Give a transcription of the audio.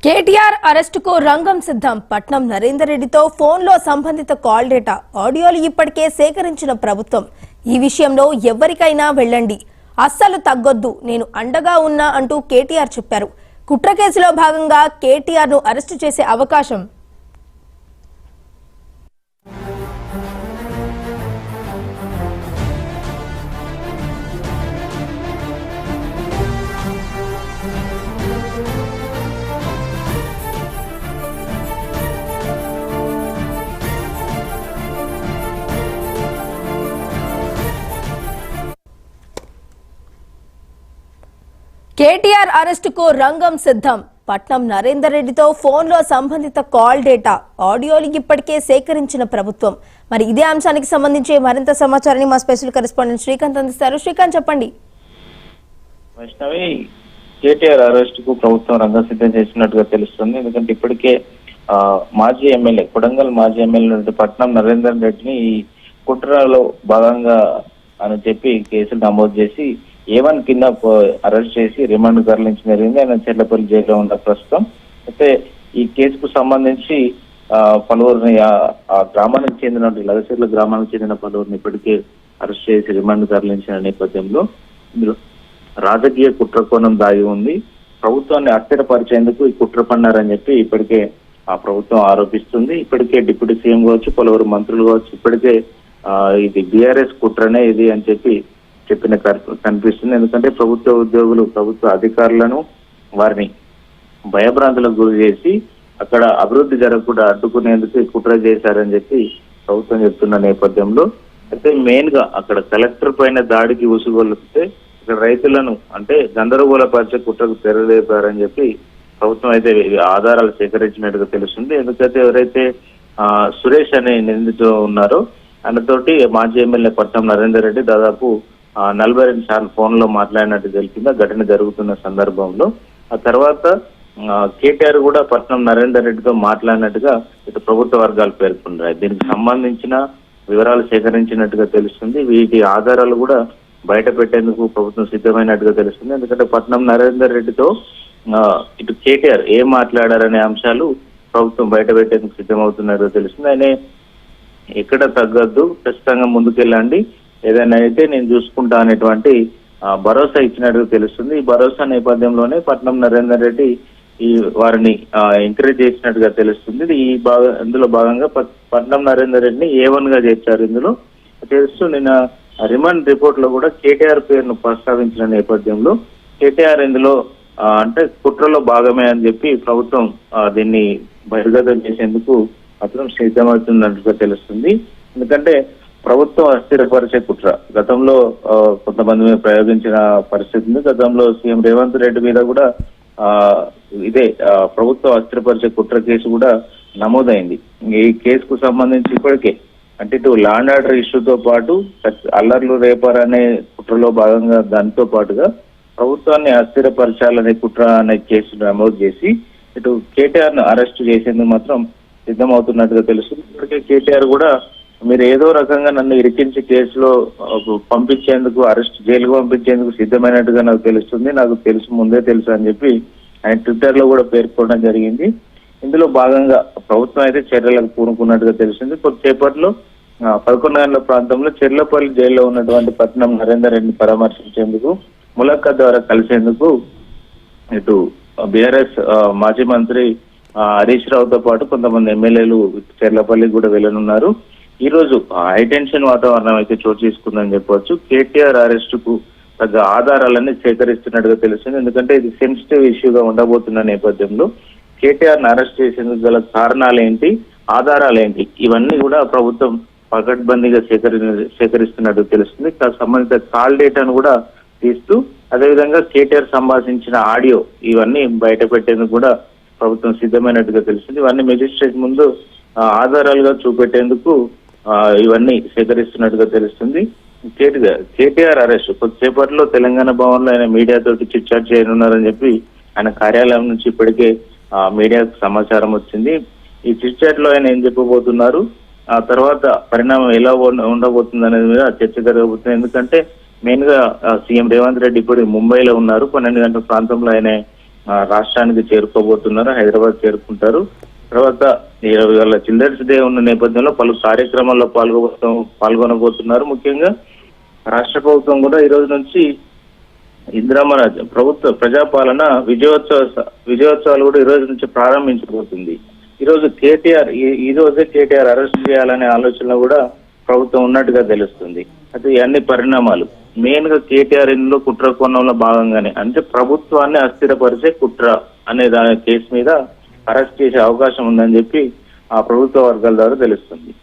కేటీఆర్ అరెస్టుకు రంగం సిద్ధం. పట్నం నరేందర్ రెడ్డితో ఫోన్లో సంబంధిత కాల్ డేటా, ఆడియోలు ఇప్పటికే సేకరించిన ప్రభుత్వం. ఈ విషయంలో ఎవరికైనా వెళ్ళండి, అస్సలు తగ్గొద్దు, నేను అండగా ఉన్నా అంటూ కేటీఆర్ చెప్పారు. కుట్ర కేసులో భాగంగా కేటీఆర్ ను అరెస్టు చేసే అవకాశం కేటీఆర్ అరెస్టుకు రంగం సిద్ధం. పట్నం నరేందర్ రెడ్డితో ఫోన్లో సంబంధిత కాల్ డేటా, ఆడియోలు ఇప్పటికే సేకరించిన ప్రభుత్వం. మరి ఇదే అంశానికి సంబంధించి మరింత సమాచారాన్ని మా స్పెషల్ కరెస్పాండెంట్ శ్రీకాంత్ అందిస్తారు. శ్రీకాంత్, చెప్పండి. వైష్ణవి, కేటీఆర్ అరెస్టుకు ప్రభుత్వం రంగం సిద్ధం చేసినట్టుగా తెలుస్తుంది. ఎందుకంటే ఇప్పటికే మాజీ ఎమ్మెల్యే, కొడంగల్ మాజీ ఎమ్మెల్యే పట్నం నరేందర్ రెడ్డిని ఈ కుట్రలో భాగంగా అని చెప్పి కేసులు నమోదు చేసి ఏవన్ కింద అరెస్ట్ చేసి రిమాండ్ తరలించడం జరిగింది. ఆయన చెర్లపల్లి జైల్లో ఉన్న ప్రస్తుతం. అయితే ఈ కేసుకు సంబంధించి పలువురిని ఆ గ్రామానికి చెందిన లగసిర్ల గ్రామానికి చెందిన పలువురిని ఇప్పటికే అరెస్ట్ చేసి రిమాండ్ తరలించిన నేపథ్యంలో ఇందులో రాజకీయ కుట్ర కోణం దాగి ఉంది. ప్రభుత్వాన్ని అస్థిరపరిచేందుకు ఈ కుట్ర పన్నారని చెప్పి ఇప్పటికే ఆ ప్రభుత్వం ఆరోపిస్తుంది. ఇప్పటికే డిప్యూటీ సీఎం కావచ్చు, పలువురు మంత్రులు కావచ్చు, ఇప్పటికే ఇది బీఆర్ఎస్ కుట్రనే ఇది అని చెప్పిన కనిపిస్తుంది. ఎందుకంటే ప్రభుత్వ ఉద్యోగులు, ప్రభుత్వ అధికారులను వారిని భయభ్రాంతులకు గురి చేసి అక్కడ అభివృద్ధి జరగకుండా అడ్డుకునేందుకు కుట్ర చేశారని చెప్పి ప్రభుత్వం చెప్తున్న నేపథ్యంలో అయితే మెయిన్ గా అక్కడ కలెక్టర్ పైన దాడికి ఉసుగొలిపితే ఇక్కడ రైతులను అంటే గందరగోళపరిచే కుట్రకు తెరలేపారని చెప్పి ప్రభుత్వం అయితే ఆధారాలు సేకరించినట్టుగా తెలుస్తుంది. ఎందుకంటే ఎవరైతే సురేష్ అనే నిందితుడు ఉన్నారో ఆయనతోటి మాజీ ఎమ్మెల్యే పట్నం నరేందర్ రెడ్డి దాదాపు 42 సార్లు ఫోన్ లో మాట్లాడినట్టు తెలిసింది ఘటన జరుగుతున్న సందర్భంలో. ఆ తర్వాత కేటీఆర్ కూడా పట్నం నరేందర్ రెడ్డితో మాట్లాడినట్టుగా ఇటు ప్రభుత్వ వర్గాలు పేర్కొన్నారు. దీనికి సంబంధించిన వివరాలు సేకరించినట్టుగా తెలుస్తుంది. వీటి ఆధారాలు కూడా బయట పెట్టేందుకు ప్రభుత్వం సిద్ధమైనట్టుగా తెలుస్తుంది. ఎందుకంటే పట్నం నరేందర్ రెడ్డితో ఇటు కేటీఆర్ ఏం మాట్లాడారనే అంశాలు ప్రభుత్వం బయట పెట్టేందుకు సిద్ధమవుతున్నట్టుగా తెలుస్తుంది. ఆయన ఎక్కడ తగ్గద్దు, ఖచ్చితంగా ముందుకెళ్ళండి, ఏదైనా అయితే నేను చూసుకుంటా అనేటువంటి భరోసా ఇచ్చినట్టుగా తెలుస్తుంది. ఈ భరోసా నేపథ్యంలోనే పట్నం నరేందర్ రెడ్డి ఈ వారిని ఎంకరేజ్ చేసినట్టుగా తెలుస్తుంది. ఇందులో భాగంగా పట్నం నరేందర్ రెడ్డిని A1 గా చేర్చారు. ఇందులో తెలుస్తూ నిన్న రిమాండ్ రిపోర్ట్ లో కూడా కేటీఆర్ పేరును ప్రస్తావించిన నేపథ్యంలో కేటీఆర్ ఇందులో అంటే కుట్రలో భాగమే అని చెప్పి ప్రభుత్వం దీన్ని బహిర్గతం చేసేందుకు మాత్రం సిద్ధమవుతున్నట్టుగా తెలుస్తుంది. ఎందుకంటే ప్రభుత్వం అస్థిరపరిచే కుట్ర గతంలో కొంతమంది మీద ప్రయోగించిన పరిస్థితి ఉంది. గతంలో సీఎం రేవంత్ రెడ్డి మీద కూడా ఇదే ప్రభుత్వం అస్థిరపరిచే కుట్ర కేసు కూడా నమోదైంది. ఈ కేసుకు సంబంధించి ఇప్పటికే అంటే ఇటు ల్యాండ్ ఆర్డర్ ఇష్యూతో పాటు అల్లర్లు రేపారనే కుట్రలో భాగంగా దానితో పాటుగా ప్రభుత్వాన్ని అస్థిరపరచాలనే కుట్ర అనే కేసు నమోదు చేసి ఇటు కేటీఆర్ ను అరెస్ట్ చేసేందుకు మాత్రం సిద్ధమవుతున్నట్టుగా తెలుస్తుంది. ఇప్పటికే కేటీఆర్ కూడా మీరు ఏదో రకంగా నన్ను ఇరికించి కేసులో పంపించేందుకు, జైలుకు పంపించేందుకు సిద్ధమైనట్టుగా నాకు తెలుస్తుంది, నాకు ముందే తెలుసు అని చెప్పి ఆయన ట్విట్టర్ లో కూడా పేర్కొనడం జరిగింది. ఇందులో భాగంగా ప్రభుత్వం అయితే చర్యలకు పూనుకున్నట్టుగా తెలిసింది. కొద్దిసేపట్లో 11 గంటల ప్రాంతంలో చెర్లపల్లి జైల్లో ఉన్నటువంటి పట్నం నరేందర్ రెడ్డిని పరామర్శించేందుకు, ములాఖాత్ ద్వారా కలిసేందుకు ఇటు బీఆర్ఎస్ మాజీ మంత్రి హరీష్ రావుతో పాటు కొంతమంది ఎమ్మెల్యేలు చెర్లపల్లి కూడా వెళ్ళనున్నారు. ఈ రోజు హైటెన్షన్ వాతావరణం అయితే చోటు చేసుకుందని చెప్పవచ్చు. కేటీఆర్ అరెస్టుకు తగ్గ ఆధారాలన్నీ సేకరిస్తున్నట్టుగా తెలుస్తుంది. ఎందుకంటే ఇది సెన్సిటివ్ ఇష్యూగా ఉండబోతున్న నేపథ్యంలో కేటీఆర్ ను అరెస్ట్ చేసేందుకు గల కారణాలేంటి, ఆధారాలేంటి, ఇవన్నీ కూడా ప్రభుత్వం పకడ్బందీగా సేకరిస్తున్నట్టు తెలుస్తుంది. సంబంధిత కాల్ డేటాను కూడా తీస్తూ అదేవిధంగా కేటీఆర్ సంభాషించిన ఆడియో ఇవన్నీ బయట పెట్టేందుకు కూడా ప్రభుత్వం సిద్ధమైనట్టుగా తెలిసింది. ఇవన్నీ మెజిస్ట్రేట్ ముందు ఆధారాలుగా చూపెట్టేందుకు ఇవన్నీ సేకరిస్తున్నట్టుగా తెలుస్తుంది. కేటీఆర్ అరెస్ట్ కొద్దిసేపట్లో తెలంగాణ భవన్ లో ఆయన మీడియాతో చిట్ చాట్ చేయనున్నారని చెప్పి ఆయన కార్యాలయం నుంచి ఇప్పటికే మీడియాకు సమాచారం వచ్చింది. ఈ చిట్ చాట్ లో ఆయన ఏం చెప్పబోతున్నారు, ఆ తర్వాత పరిణామం ఎలా ఉండబోతుంది అనేది మీద చర్చ జరగబోతుంది. ఎందుకంటే మెయిన్ గా సీఎం రేవంత్ రెడ్డి ఇప్పుడు ముంబైలో ఉన్నారు. 12 గంటల ప్రాంతంలో ఆయన రాష్ట్రానికి చేరుకోబోతున్నారు, హైదరాబాద్ చేరుకుంటారు. తర్వాత ఇవాళ చిల్డ్రన్స్ డే ఉన్న నేపథ్యంలో పలు కార్యక్రమాల్లో పాల్గొనబోతున్నారు. ముఖ్యంగా రాష్ట్ర ప్రభుత్వం కూడా ఈ రోజు నుంచి ఇందిరమ్మ ప్రభుత్వ ప్రజాపాలన విజయోత్సవాలు కూడా ఈ రోజు నుంచి ప్రారంభించబోతుంది. ఈ రోజు ఈ రోజే కేటీఆర్ అరెస్ట్ చేయాలనే ఆలోచన కూడా ప్రభుత్వం ఉన్నట్టుగా తెలుస్తుంది. అయితే ఈ అన్ని పరిణామాలు మెయిన్ గా కేటీఆర్ ఇందులో కుట్ర కోణంలో భాగంగానే, అంటే ప్రభుత్వాన్ని అస్థిరపరిచే కుట్ర అనే దాని కేసు మీద అరెస్ట్ చేసే అవకాశం ఉందని చెప్పి ఆ ప్రభుత్వ వర్గాల ద్వారా తెలుస్తుంది.